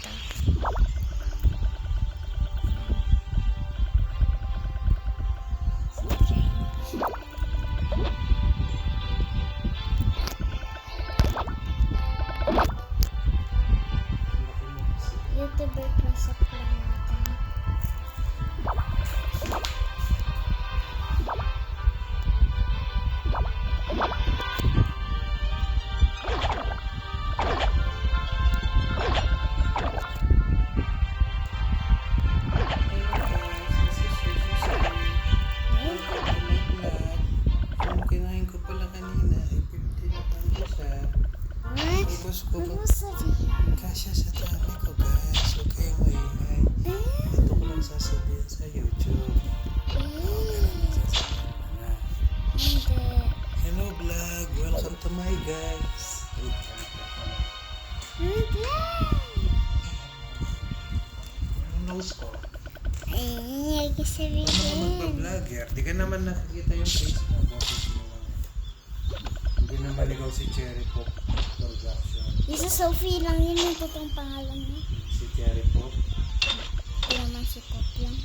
dito. YouTuber concept lang natin. Kinain ko pala kanina, 50 na lang siya. Ubus ko ba? Kasya sa dami ko guys, huwag kayong maingay. Ito ko lang sasabihin sa YouTube. Hello vlog, welcome to my guys. Anong nose ko? Ay, Ano ka magpa-vlogger? Di ka naman nakikita yung face mo. Boses mo lang. Hindi na maligaw si Cherry Pop Production. Isa Sophie lang yun yung totoong pangalan mo. Si Cherry Pop. Wala man si Pop lang.